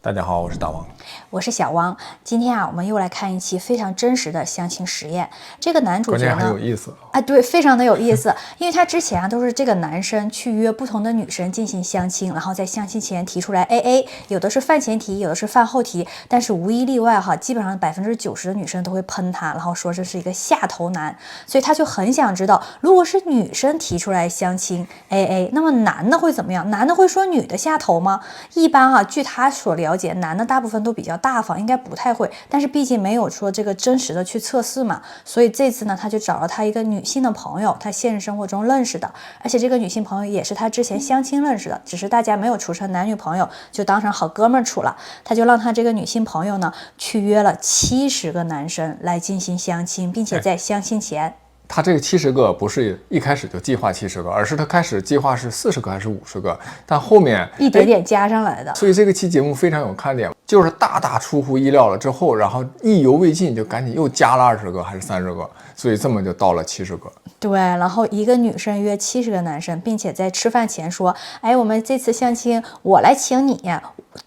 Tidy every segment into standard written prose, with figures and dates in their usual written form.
大家好，我是大王，我是小汪。今天我们又来看一期非常真实的相亲实验。这个男主角呢，关键很有意思对，非常的有意思。因为他之前都是这个男生去约不同的女生进行相亲，然后在相亲前提出来 AA， 有的是饭前提，有的是饭后提，但是无一例外基本上90%的女生都会喷他，然后说这是一个下头男。所以他就很想知道，如果是女生提出来相亲 AA， 那么男的会怎么样？男的会说女的下头吗？一般据他所了解，男的大部分都比较大方，应该不太会。但是毕竟没有说这个真实的去测试嘛，所以这次呢，他就找了他一个女性的朋友，他现实生活中认识的，而且这个女性朋友也是他之前相亲认识的，只是大家没有处成男女朋友，就当成好哥们儿处了。他就让他这个女性朋友呢，去约了70个男生来进行相亲，并且在相亲前。他这个70个不是一开始就计划70个，而是他开始计划是40个还是50个，但后面一点点加上来的。所以这个期节目非常有看点，就是大大出乎意料了之后，然后意犹未尽，就赶紧又加了20个还是30个，所以这么就到了70个。对，然后一个女生约70个男生，并且在吃饭前说：“哎，我们这次相亲我来请你。”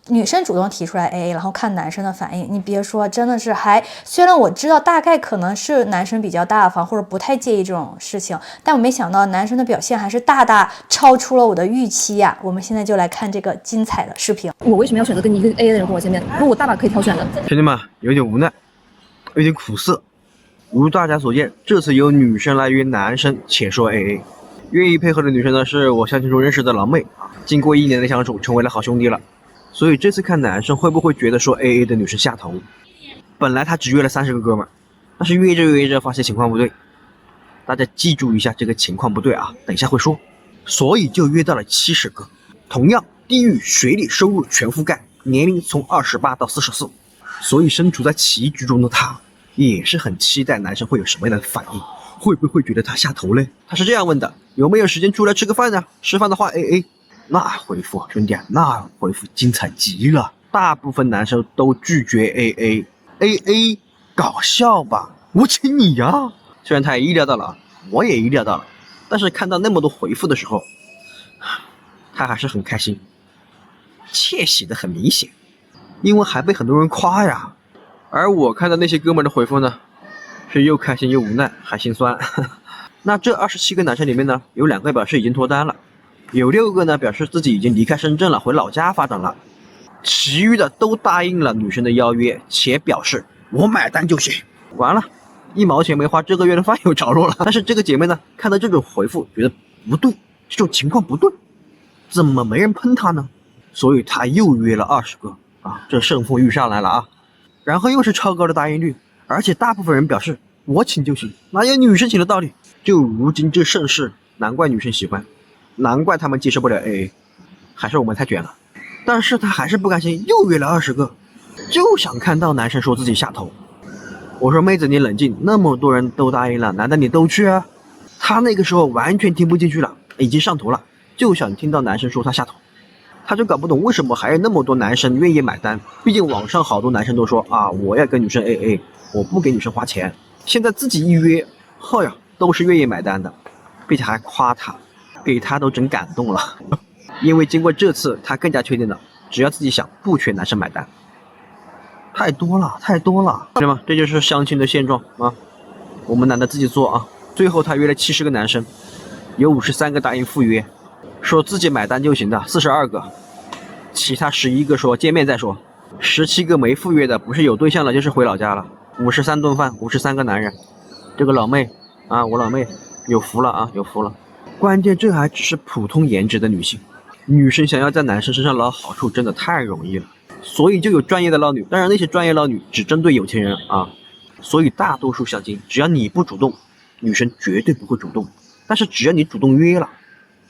女生主动提出来 AA， 然后看男生的反应。你别说，真的是虽然我知道大概可能是男生比较大方，或者不太介意这种事情，但我没想到男生的表现还是大大超出了我的预期呀。我们现在就来看这个精彩的视频。我为什么要选择跟一个 AA 的人跟我见面？如果我大把可以挑选的。兄弟们，有点无奈，有点苦涩。如大家所见，这次由女生来约男生，且说 AA。愿意配合的女生呢，是我相亲中认识的狼妹，经过1年的相处，成为了好兄弟了。所以这次看男生会不会觉得说 AA 的女生下头。本来他只约了30个哥们儿，但是约着约着发现情况不对，大家记住一下这个情况不对啊，等一下会说。所以就约到了70个，同样地域、学历、收入全覆盖，年龄从28到44。所以身处在棋局中的他也是很期待男生会有什么样的反应，会不会觉得他下头嘞？他是这样问的：有没有时间出来吃个饭呢？吃饭的话 AA。那回复兄弟，那回复精彩极了，大部分男生都拒绝 AA， 搞笑吧？我请你呀！虽然他也意料到了，我也意料到了，但是看到那么多回复的时候，他还是很开心，窃喜的很明显，因为还被很多人夸呀。而我看到那些哥们的回复呢，是又开心又无奈，还心酸。那这27个男生里面呢，有2个表示已经脱单了。有6个呢表示自己已经离开深圳了，回老家发展了，其余的都答应了女生的邀约，且表示我买单就行。完了，1毛钱没花，这个月的饭又着落了。但是这个姐妹呢，看到这种回复觉得不对，这种情况不对，怎么没人喷她呢？所以她又约了20个啊，这胜负欲上来了啊。然后又是超高的答应率，而且大部分人表示我请就行，哪有女生请的道理？就如今这盛世，难怪女生喜欢。难怪他们接受不了 AA， 还是我们太卷了。但是他还是不甘心，又约了20个，就想看到男生说自己下头。我说妹子你冷静，那么多人都答应了，难道你都去啊？他那个时候完全听不进去了，已经上头了，就想听到男生说他下头。他就搞不懂为什么还有那么多男生愿意买单，毕竟网上好多男生都说啊，我要跟女生 AA， 我不给女生花钱。现在自己一约，呵呀，都是愿意买单的，并且还夸他。给他都整感动了，因为经过这次他更加确定了，只要自己想，不缺男生买单。太多了对吗？这就是相亲的现状啊，我们懒得自己做啊。最后他约了70个男生，有53个答应赴约，说自己买单就行的42个，其他11个说见面再说，17个没赴约的，不是有对象了就是回老家了。53顿饭，53个男人，这个老妹啊，我老妹有福了啊，有福了。关键这还只是普通颜值的女性，女生想要在男生身上捞好处真的太容易了，所以就有专业的捞女。当然那些专业捞女只针对有钱人啊，所以大多数相亲只要你不主动，女生绝对不会主动。但是只要你主动约了，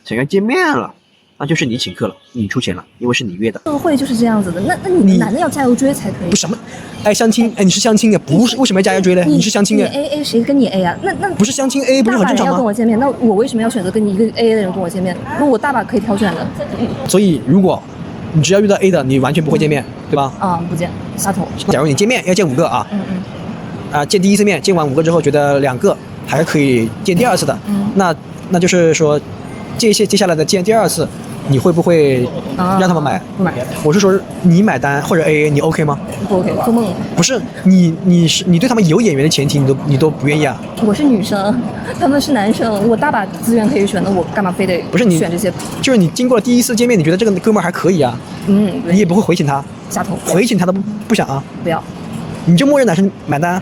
想要见面了，那就是你请客了，你出钱了，因为是你约的。社会就是这样子的，那你男的要加油追才可以。不什么？哎，相亲，哎，你是相亲的，不是为什么要加油追嘞？你是相亲的，你 AA 谁跟你 A 啊？那不是相亲 AA 不是很正常吗？大把人要跟我见面，那我为什么要选择跟一个 AA 的人跟我见面？如果我大把可以挑选的。所以如果你只要遇到 A 的，你完全不会见面，对吧？啊，不见，下头。假如你见面要见5个啊，见第1次面，见完5个之后觉得2个还可以见第2次的，那就是说接下来的见第2次，你会不会让他们买？不买，我是说你买单或者 AA，你 OK 吗？不 OK，做梦。不是你对他们有眼缘的前提，你都不愿意啊？我是女生，他们是男生，我大把资源可以选的，我干嘛非得不是你选这些？就是你经过了第一次见面，你觉得这个哥们儿还可以啊？对你也不会回请他，下头回请他都不想啊？不要。你就默认男生买单？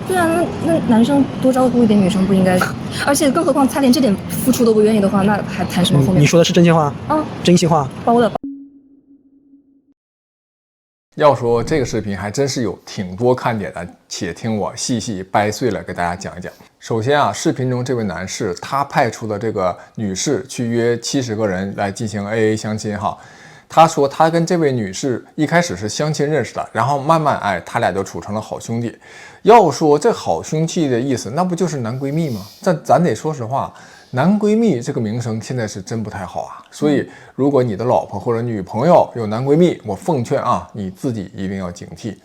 对啊，那男生多照顾一点女生不应该？而且更何况他连这点付出都不愿意的话，那还谈什么后面？你说的是真心话啊，真心话。包的。要说这个视频还真是有挺多看点的，且听我细细掰碎了给大家讲一讲。首先啊，视频中这位男士他派出的这个女士去约70个人来进行 AA 相亲哈。他说他跟这位女士一开始是相亲认识的，然后慢慢他俩就处成了好兄弟。要说这好兄弟的意思，那不就是男闺蜜吗？咱得说实话，男闺蜜这个名声现在是真不太好啊。所以如果你的老婆或者女朋友有男闺蜜，我奉劝啊，你自己一定要警惕。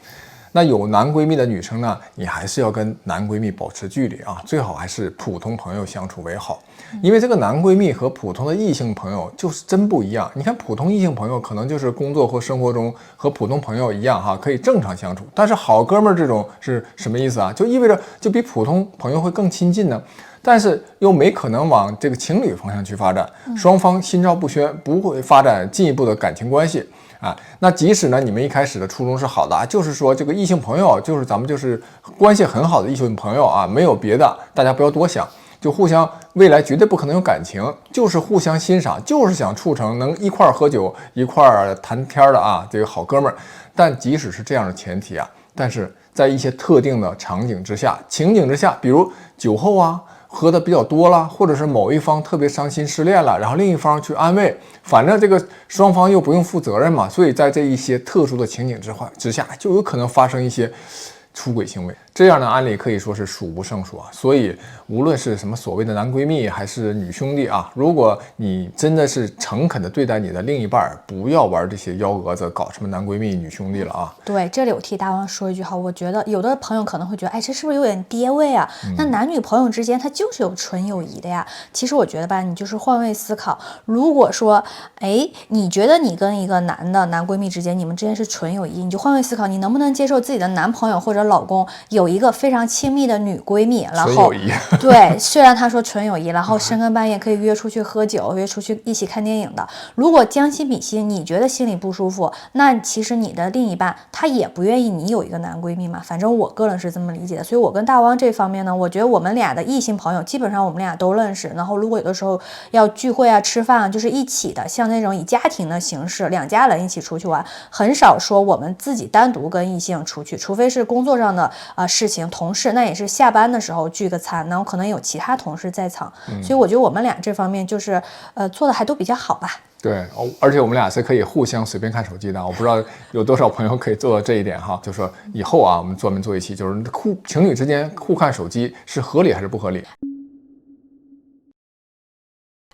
那有男闺蜜的女生呢，你还是要跟男闺蜜保持距离啊，最好还是普通朋友相处为好。因为这个男闺蜜和普通的异性朋友就是真不一样。你看普通异性朋友可能就是工作或生活中和普通朋友一样哈，可以正常相处，但是好哥们儿这种是什么意思啊？就意味着就比普通朋友会更亲近呢，但是又没可能往这个情侣方向去发展，双方心照不宣，不会发展进一步的感情关系啊。那即使呢你们一开始的初衷是好的啊，就是说这个异性朋友就是咱们就是关系很好的异性朋友啊，没有别的，大家不要多想。就互相未来绝对不可能有感情，就是互相欣赏，就是想处成能一块儿喝酒一块儿谈天的啊这个好哥们儿。但即使是这样的前提啊，但是在一些特定的场景之下、情景之下，比如酒后啊喝的比较多了，或者是某一方特别伤心失恋了，然后另一方去安慰，反正这个双方又不用负责任嘛，所以在这一些特殊的情景之下，就有可能发生一些出轨行为。这样的案例可以说是数不胜数啊。所以无论是什么所谓的男闺蜜还是女兄弟啊，如果你真的是诚恳的对待你的另一半，不要玩这些幺蛾子，搞什么男闺蜜女兄弟了啊。对，这里我替大王说一句哈，我觉得有的朋友可能会觉得，哎，这是不是有点爹味啊？那男女朋友之间他就是有纯友谊的呀。其实我觉得吧，你就是换位思考，如果说你觉得你跟一个男闺蜜之间，你们之间是纯友谊，你就换位思考，你能不能接受自己的男朋友或者老公有一个非常亲密的女闺蜜，然后对，虽然他说纯友谊，然后深更半夜可以约出去喝酒，约出去一起看电影的，如果将心比心，你觉得心里不舒服，那其实你的另一半他也不愿意你有一个男闺蜜嘛。反正我个人是这么理解的，所以我跟大王这方面呢，我觉得我们俩的异性朋友基本上我们俩都认识，然后如果有的时候要聚会啊吃饭啊，就是一起的，像那种以家庭的形式两家人一起出去玩，很少说我们自己单独跟异性出去，除非是工作上的事情，同事那也是下班的时候聚个餐，然后可能有其他同事在场，所以我觉得我们俩这方面就是做的还都比较好吧。对，而且我们俩是可以互相随便看手机的。我不知道有多少朋友可以做到这一点哈，就说以后啊，我们专门做一期，就是情侣之间互看手机是合理还是不合理？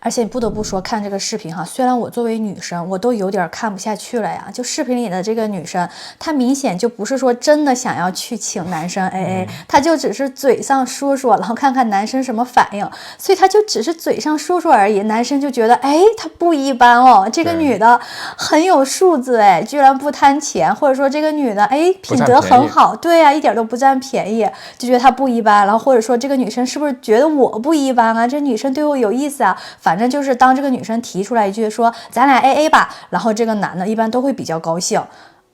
而且不得不说，看这个视频哈，虽然我作为女生，我都有点看不下去了呀。就视频里的这个女生，她明显就不是说真的想要去请男生 AA，她就只是嘴上说说，然后看看男生什么反应，所以她就只是嘴上说说而已。男生就觉得，她不一般哦，这个女的很有素质居然不贪钱，或者说这个女的品德很好，对呀，一点都不占便宜，就觉得她不一般。然后或者说这个女生是不是觉得我不一般啊？这女生对我有意思啊？反正就是当这个女生提出来一句说咱俩 AA 吧，然后这个男的一般都会比较高兴，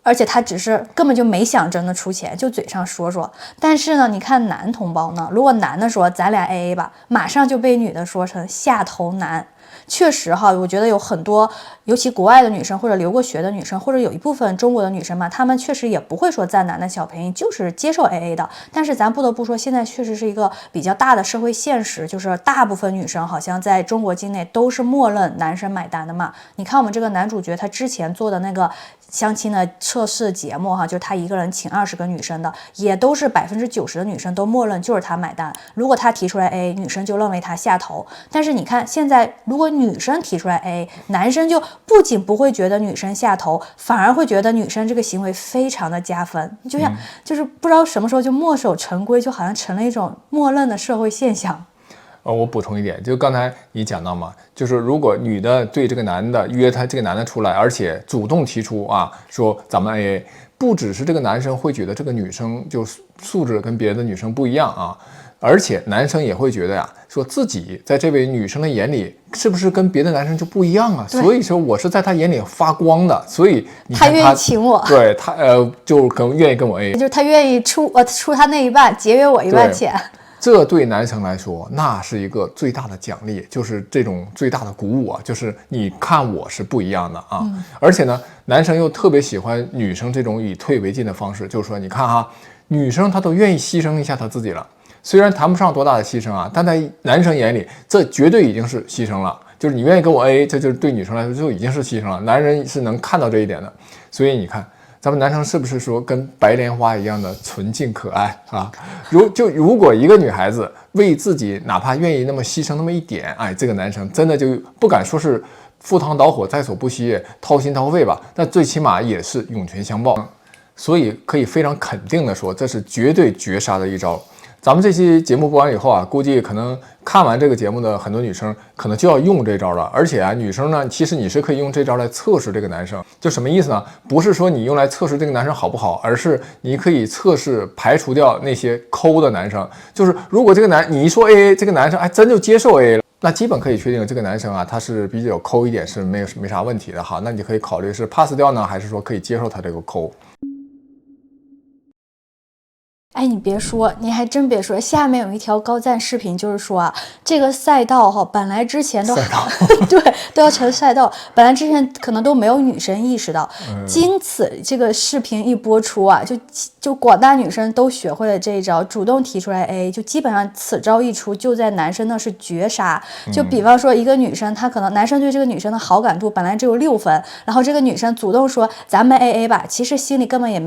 而且他只是根本就没想真的出钱，就嘴上说说。但是呢，你看男同胞呢，如果男的说咱俩 AA 吧，马上就被女的说成下头男。确实哈，我觉得有很多，尤其国外的女生或者留过学的女生，或者有一部分中国的女生嘛，她们确实也不会说占男的小便宜，就是接受 AA 的。但是咱不得不说，现在确实是一个比较大的社会现实，就是大部分女生好像在中国境内都是默认男生买单的嘛。你看我们这个男主角他之前做的那个相亲的测试节目哈，就是他一个人请20个女生的，也都是90%的女生都默认就是他买单。如果他提出来 AA， 女生就认为他下头。但是你看现在，如果女生提出来 AA， 男生就不仅不会觉得女生下头，反而会觉得女生这个行为非常的加分。就像就是不知道什么时候就墨守成规，就好像成了一种默认的社会现象。我补充一点，就刚才你讲到嘛，就是如果女的对这个男的约他这个男的出来，而且主动提出啊，说咱们 AA，不只是这个男生会觉得这个女生就素质跟别的女生不一样啊，而且男生也会觉得呀，说自己在这位女生的眼里是不是跟别的男生就不一样啊？所以说我是在他眼里发光的，所以你看他愿意请我，对他就可能愿意跟我 AA， 就是他愿意出他那一半，节约我一半钱。这对男生来说，那是一个最大的奖励，就是这种最大的鼓舞啊！就是你看我是不一样的啊，而且呢，男生又特别喜欢女生这种以退为进的方式，就是说，你看哈，女生她都愿意牺牲一下她自己了，虽然谈不上多大的牺牲啊，但在男生眼里，这绝对已经是牺牲了。就是你愿意跟我 AA， 这就是对女生来说就已经是牺牲了，男人是能看到这一点的。所以你看，咱们男生是不是说跟白莲花一样的纯净可爱啊？如果一个女孩子为自己哪怕愿意那么牺牲那么一点，哎，这个男生真的就不敢说是赴汤蹈火在所不惜，掏心掏肺吧，那最起码也是涌泉相报。所以可以非常肯定的说，这是绝对绝杀的一招。咱们这期节目播完以后啊，估计可能看完这个节目的很多女生可能就要用这招了。而且啊，女生呢，其实你是可以用这招来测试这个男生。就什么意思呢？不是说你用来测试这个男生好不好，而是你可以测试排除掉那些抠的男生。就是如果这个你一说 AA， 这个男生哎真就接受 AA 了，那基本可以确定这个男生啊他是比较抠一点，是没啥问题的哈。那你可以考虑是 pass 掉呢，还是说可以接受他这个抠。哎，你别说，你还真别说，下面有一条高赞视频，就是说啊，这个赛道哈，本来之前都对都要成赛道，本来之前可能都没有女生意识到，经此这个视频一播出啊，就广大女生都学会了这一招，主动提出来 AA， 就基本上此招一出，就在男生那是绝杀。就比方说一个女生，她可能男生对这个女生的好感度本来只有6分，然后这个女生主动说咱们 AA 吧，其实心里根本也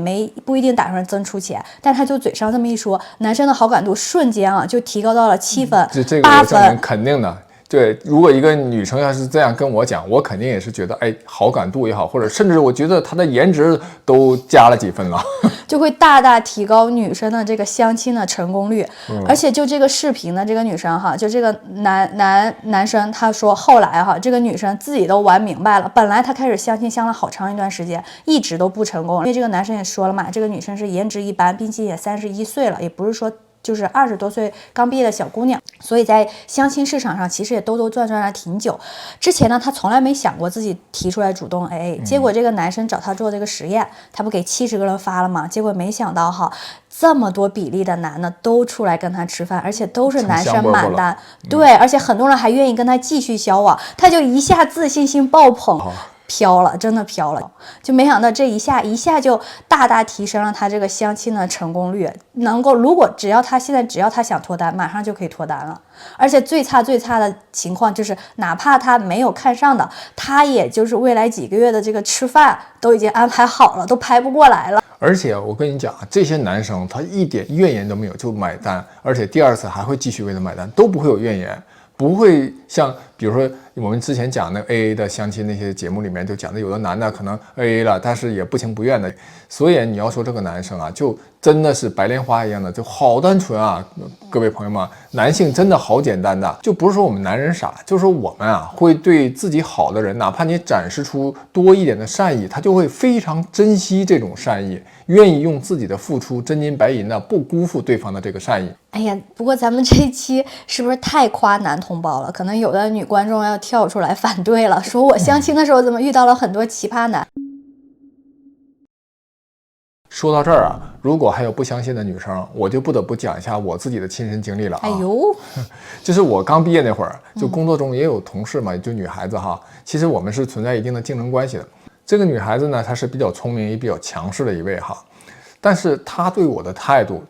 不一定打算增出钱，但她就嘴上这么一说，男生的好感度瞬间啊就提高到了7分、这个8分，肯定的。对，如果一个女生要是这样跟我讲，我肯定也是觉得，哎，好感度也好，或者甚至我觉得她的颜值都加了几分了，就会大大提高女生的这个相亲的成功率。而且就这个视频的这个女生哈，就这个男生他说后来哈，这个女生自己都玩明白了，本来她开始相亲相了好长一段时间，一直都不成功，因为这个男生也说了嘛，这个女生是颜值一般，并且也31岁了，也不是说就是20多岁刚毕业的小姑娘，所以在相亲市场上其实也兜转了挺久。之前呢，她从来没想过自己提出来主动 AA，结果这个男生找她做这个实验，他不给70个人发了吗？结果没想到哈，这么多比例的男的都出来跟他吃饭，而且都是男生买单，对，而且很多人还愿意跟他继续交往，他就一下自信心爆棚。飘了，真的飘了，就没想到这一下就大大提升了他这个相亲的成功率，能够只要他想脱单，马上就可以脱单了。而且最差的情况就是，哪怕他没有看上的，他也就是未来几个月的这个吃饭都已经安排好了，都排不过来了。而且我跟你讲，这些男生他一点怨言都没有，就买单，而且第2次还会继续为他买单，都不会有怨言。不会像比如说我们之前讲的 AA 的相亲那些节目里面就讲的，有的男的可能 AA 了，但是也不情不愿的。所以你要说这个男生啊，就真的是白莲花一样的，就好单纯啊！各位朋友们，男性真的好简单的，就不是说我们男人傻，就是说我们啊会对自己好的人，哪怕你展示出多一点的善意，他就会非常珍惜这种善意，愿意用自己的付出真金白银的，不辜负对方的这个善意。哎呀，不过咱们这一期是不是太夸男同胞了？可能有的女观众要跳出来反对了，说我相亲的时候怎么遇到了很多奇葩男？说到这儿啊，如果还有不相信的女生，我就不得不讲一下我自己的亲身经历了啊。哎呦，就是我刚毕业那会儿，就工作中也有同事嘛，就女孩子哈，其实我们是存在一定的竞争关系的。这个女孩子呢，她是比较聪明也比较强势的一位哈，但是她对我的态度，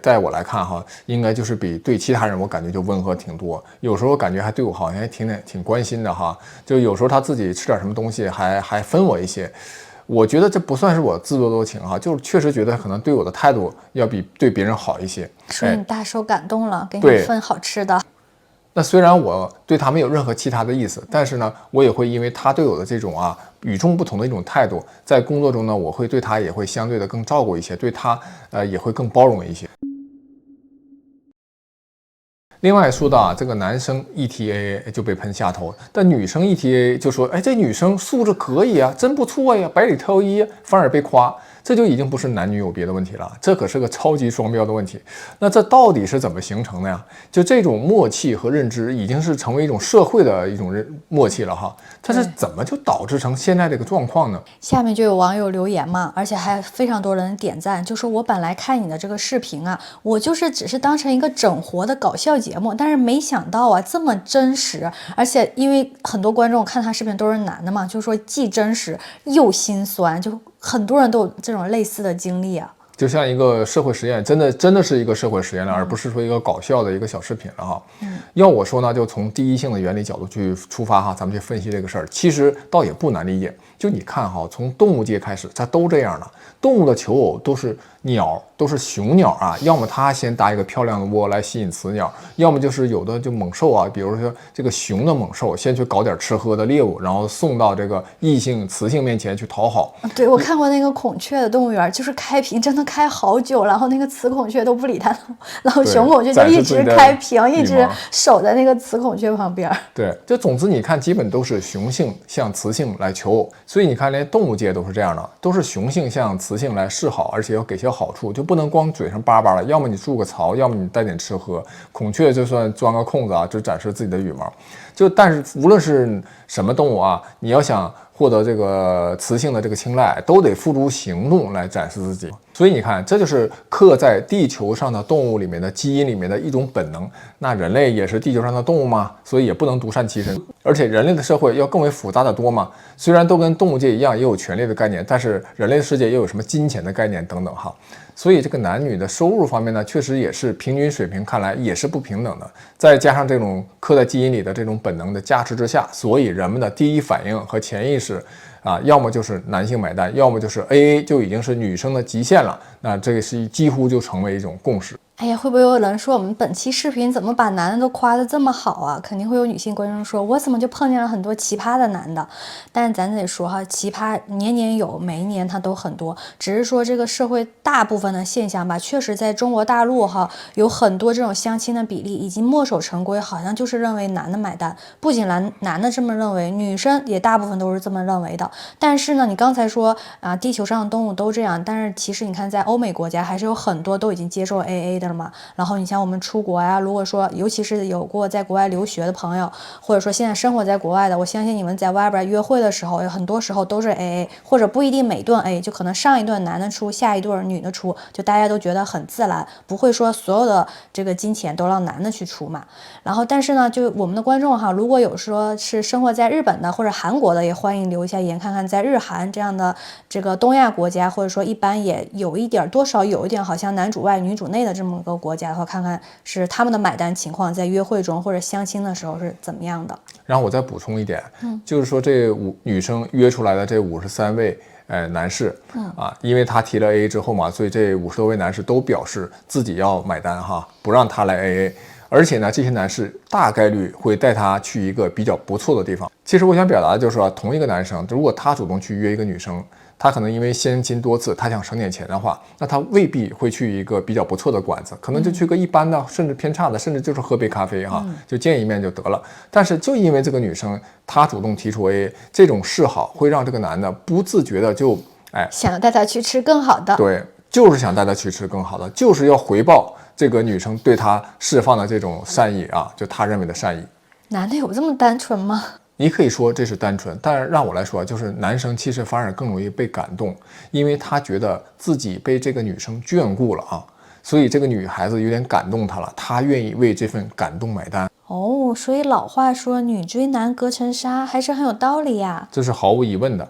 在我来看哈，应该就是比对其他人我感觉就温和挺多，有时候感觉还对我好像还挺关心的哈，就有时候她自己吃点什么东西还分我一些。我觉得这不算是我自作多情哈，就是确实觉得可能对我的态度要比对别人好一些。说你大受感动了，给你分好吃的。那虽然我对他没有任何其他的意思，但是呢，我也会因为他对我的这种与众不同的一种态度，在工作中呢，我会对他也会相对的更照顾一些，对他也会更包容一些。另外说到啊，这个男生一提 AA 就被喷下头，但女生一提 AA 就说，哎，这女生素质可以啊，真不错呀，百里挑一，反而被夸。这就已经不是男女有别的问题了，这可是个超级双标的问题。那这到底是怎么形成的呀？就这种默契和认知已经是成为一种社会的一种默契了哈。它是怎么就导致成现在这个状况呢？下面就有网友留言嘛，而且还非常多人点赞，就说我本来看你的这个视频啊，我就是只是当成一个整活的搞笑节目，但是没想到啊这么真实，而且因为很多观众看他视频都是男的嘛，就说既真实又心酸，就很多人都有这种类似的经历啊。就像一个社会实验，真的是一个社会实验了，而不是说一个搞笑的一个小视频了哈。要我说呢，就从第一性的原理角度去出发哈，咱们去分析这个事儿，其实倒也不难理解。就你看哈，从动物界开始，它都这样了。动物的求偶都是鸟，都是雄鸟啊，要么它先搭一个漂亮的窝来吸引雌鸟，要么就是有的就猛兽啊，比如说这个雄的猛兽先去搞点吃喝的猎物，然后送到这个异性雌性面前去讨好。对，我看过那个孔雀的动物园，就是开屏真的开好久，然后那个雌孔雀都不理它，然后雄孔雀就一直开屏，一直守在那个雌孔雀旁边。对，就总之你看，基本都是雄性向雌性来求偶，所以你看连动物界都是这样的，都是雄性向雌性来示好，而且要给些好处，就不能光嘴上叭叭了，要么你筑个巢，要么你带点吃喝。孔雀就算钻个空子啊，就展示自己的羽毛。但是无论是什么动物啊，你要想获得这个雌性的这个青睐，都得付诸行动来展示自己。所以你看，这就是刻在地球上的动物里面的基因里面的一种本能。那人类也是地球上的动物嘛，所以也不能独善其身。而且人类的社会要更为复杂的多嘛，虽然都跟动物界一样也有权利的概念，但是人类的世界也有什么金钱的概念等等哈。所以这个男女的收入方面呢，确实也是平均水平看来也是不平等的。再加上这种刻在基因里的这种本能的加持之下，所以人们的第一反应和潜意识啊，要么就是男性买单，要么就是 AA 就已经是女生的极限了。那这个是几乎就成为一种共识。哎呀，会不会有人说我们本期视频怎么把男的都夸得这么好啊？肯定会有女性观众说，我怎么就碰见了很多奇葩的男的？但是咱得说哈，奇葩年年有，每一年他都很多，只是说这个社会大部分的现象吧，确实在中国大陆哈有很多这种相亲的比例已经墨守成规，好像就是认为男的买单。不仅男的这么认为，女生也大部分都是这么认为的。但是呢，你刚才说啊，地球上的动物都这样，但是其实你看，在欧美国家还是有很多都已经接受 AA 的了嘛。然后你像我们出国呀，如果说尤其是有过在国外留学的朋友，或者说现在生活在国外的，我相信你们在外边约会的时候，有很多时候都是 AA， 或者不一定每顿 AA， 就可能上一顿男的出，下一顿女的出，就大家都觉得很自然，不会说所有的这个金钱都让男的去出嘛。然后但是呢，就我们的观众哈，如果有说是生活在日本的或者韩国的，也欢迎留一下言，看看在日韩这样的这个东亚国家，或者说一般也有一点多少有一点好像男主外女主内的这么个国家的话，看看是他们的买单情况在约会中或者相亲的时候是怎么样的。然后我再补充一点，就是说这女生约出来的这53位男士啊，因为他提了 AA 之后嘛，所以这50多位男士都表示自己要买单哈，不让他来 AA。而且呢，这些男士大概率会带他去一个比较不错的地方。其实我想表达的就是说，同一个男生，如果他主动去约一个女生，他可能因为相亲多次，他想省点钱的话，那他未必会去一个比较不错的馆子，可能就去个一般的，甚至偏差的，甚至就是喝杯咖啡哈，就见一面就得了。但是就因为这个女生她主动提出 AA， 这种示好会让这个男的不自觉的就想带他去吃更好的。对，就是想带他去吃更好的，就是要回报这个女生对他释放的这种善意啊，就他认为的善意。男的有这么单纯吗？你可以说这是单纯，但是让我来说，就是男生其实反而更容易被感动，因为他觉得自己被这个女生眷顾了啊，所以这个女孩子有点感动他了，他愿意为这份感动买单。哦，所以老话说女追男隔层纱还是很有道理呀。这是毫无疑问的。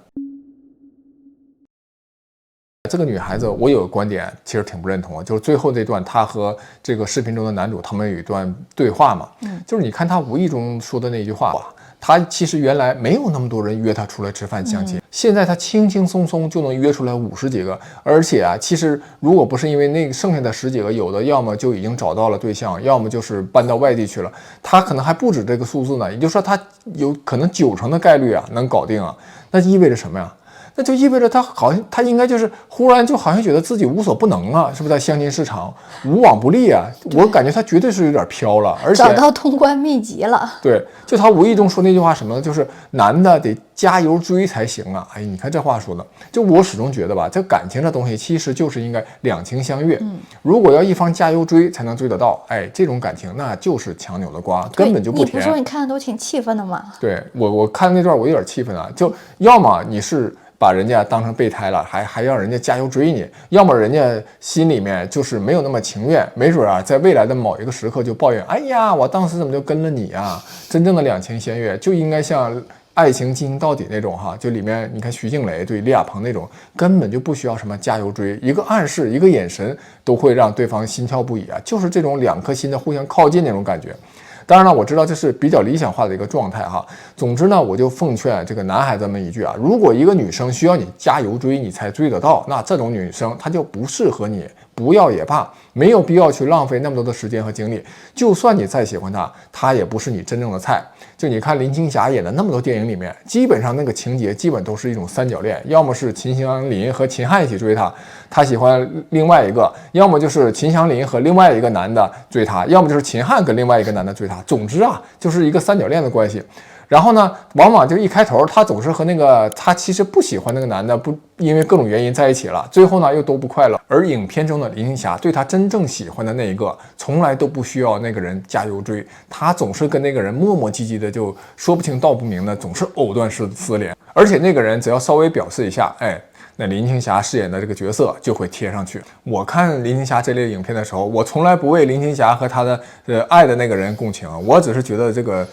这个女孩子，我有个观点，其实挺不认同的，就是最后这段，她和这个视频中的男主他们有一段对话嘛，就是你看他无意中说的那句话，他其实原来没有那么多人约他出来吃饭相亲，现在他轻轻松松就能约出来50几个，而且啊，其实如果不是因为那剩下的10几个，有的要么就已经找到了对象，要么就是搬到外地去了，他可能还不止这个数字呢，也就是说他有可能90%的概率啊能搞定啊，那意味着什么呀？那就意味着他好像他应该就是忽然就好像觉得自己无所不能啊，是不是在相亲市场无往不利啊？我感觉他绝对是有点飘了，而且找到通关秘籍了。对，就他无意中说那句话什么呢？就是男的得加油追才行啊！哎，你看这话说的，就我始终觉得吧，这感情这东西其实就是应该两情相悦。如果要一方加油追才能追得到，哎，这种感情那就是强扭的瓜，根本就不甜。你不说你看的都挺气愤的吗？对我看那段我有点气愤啊，就要么你是把人家当成备胎了，还让人家加油追你，要么人家心里面就是没有那么情愿，没准啊，在未来的某一个时刻就抱怨，哎呀，我当时怎么就跟了你啊？真正的两情相悦就应该像爱情进行到底那种哈，就里面你看徐静蕾对李亚鹏那种，根本就不需要什么加油追，一个暗示，一个眼神都会让对方心跳不已啊，就是这种两颗心的互相靠近那种感觉。当然了，我知道这是比较理想化的一个状态哈。总之呢，我就奉劝这个男孩子们一句啊，如果一个女生需要你加油追你才追得到，那这种女生她就不适合你，不要也罢，没有必要去浪费那么多的时间和精力。就算你再喜欢她，她也不是你真正的菜。就你看林青霞演的那么多电影里面，基本上那个情节基本都是一种三角恋，要么是秦祥林和秦汉一起追她，她喜欢另外一个，要么就是秦祥林和另外一个男的追她，要么就是秦汉跟另外一个男的追她。总之啊，就是一个三角恋的关系。然后呢，往往就一开头，她总是和那个她其实不喜欢那个男的，不因为各种原因在一起了，最后呢又都不快乐。而影片中的林青霞对她真正喜欢的那一个，从来都不需要那个人加油追，她总是跟那个人磨磨唧唧的，就说不清道不明的，总是藕断丝连。而且那个人只要稍微表示一下，哎，那林青霞饰演的这个角色就会贴上去。我看林青霞这类影片的时候，我从来不为林青霞和她的爱的那个人共情，我只是觉得这个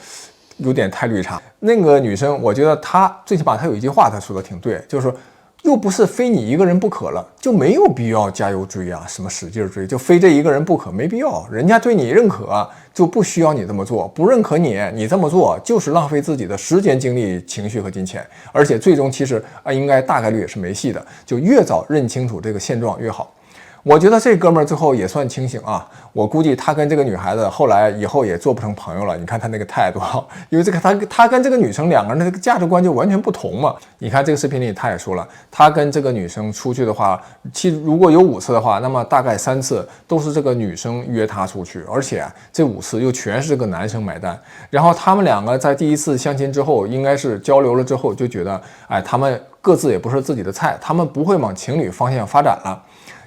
有点太绿茶。那个女生，我觉得她最起码她有一句话她说的挺对，就是说又不是非你一个人不可了，就没有必要加油追啊，什么使劲追，就非这一个人不可，没必要。人家对你认可，就不需要你这么做；不认可你，你这么做就是浪费自己的时间、精力、情绪和金钱，而且最终其实应该大概率也是没戏的。就越早认清楚这个现状越好。我觉得这哥们儿最后也算清醒啊，我估计他跟这个女孩子后来以后也做不成朋友了。你看他那个态度，因为这个他跟这个女生两个人的这个价值观就完全不同嘛。你看这个视频里他也说了，他跟这个女生出去的话，其实如果有5次的话，那么大概3次都是这个女生约他出去，而且这5次又全是这个男生买单。然后他们两个在第一次相亲之后，应该是交流了之后就觉得，哎，他们各自也不是自己的菜，他们不会往情侣方向发展了。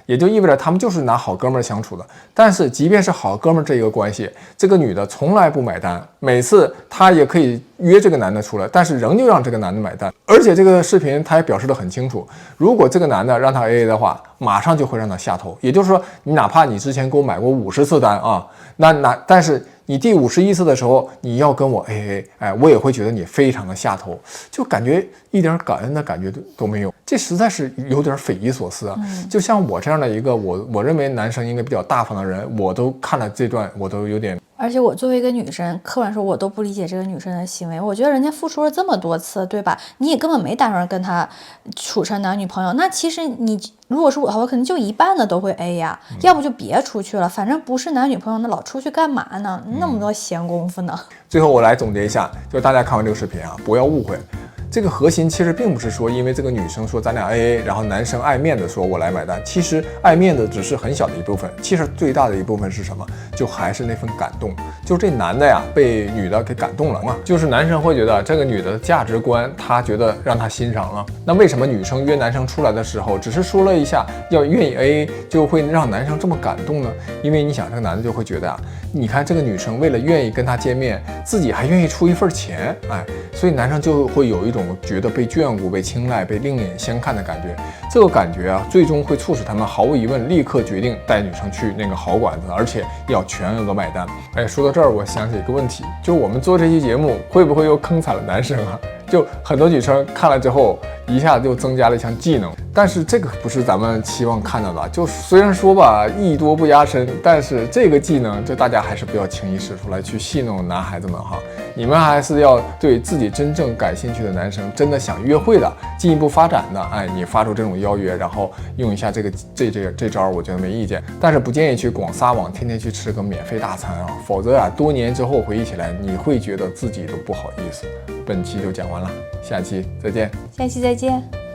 也就意味着他们就是拿好哥们儿相处的。但是即便是好哥们儿这一个关系，这个女的从来不买单，每次她也可以约这个男的出来，但是仍旧让这个男的买单。而且这个视频他也表示得很清楚，如果这个男的让他 AA 的话，马上就会让他下头。也就是说，你哪怕你之前给我买过50次单啊，但是你第51次的时候你要跟我 AA， 哎，我也会觉得你非常的下头，就感觉一点感恩的感觉都没有，这实在是有点匪夷所思啊。就像我这样的一个我认为男生应该比较大方的人，我都看了这段我都有点。而且我作为一个女生，客观说我都不理解这个女生的行为。我觉得人家付出了这么多次，对吧？你也根本没打算跟他处成男女朋友。那其实你如果是我的话，我可能就一半的都会 A 呀，要不就别出去了，反正不是男女朋友，那老出去干嘛呢？那么多闲工夫呢。最后我来总结一下，就是大家看完这个视频啊，不要误会。这个核心其实并不是说因为这个女生说咱俩 AA， 然后男生爱面子说我来买单，其实爱面子只是很小的一部分，其实最大的一部分是什么？就还是那份感动，就是这男的呀被女的给感动了嘛，就是男生会觉得这个女的价值观他觉得让他欣赏了。那为什么女生约男生出来的时候只是说了一下要愿意 AA 就会让男生这么感动呢？因为你想这个男的就会觉得啊，你看这个女生为了愿意跟他见面，自己还愿意出一份钱，哎，所以男生就会有一种觉得被眷顾、被青睐、被另眼相看的感觉。这个感觉啊，最终会促使他们毫无疑问立刻决定带女生去那个好馆子，而且要全额买单。哎，说到这儿，我想起一个问题，就我们做这期节目会不会又坑惨了男生啊？就很多女生看了之后，一下就增加了一项技能，但是这个不是咱们期望看到的。就虽然说吧，艺多不压身，但是这个技能，就大家还是不要轻易使出来去戏弄男孩子们哈。你们还是要对自己真正感兴趣的男生，真的想约会的、进一步发展的，哎，你发出这种邀约，然后用一下这招，我觉得没意见。但是不建议去广撒网，天天去吃个免费大餐啊，否则啊，多年之后回忆起来，你会觉得自己都不好意思。本期就讲完了，下期再见。下期再见。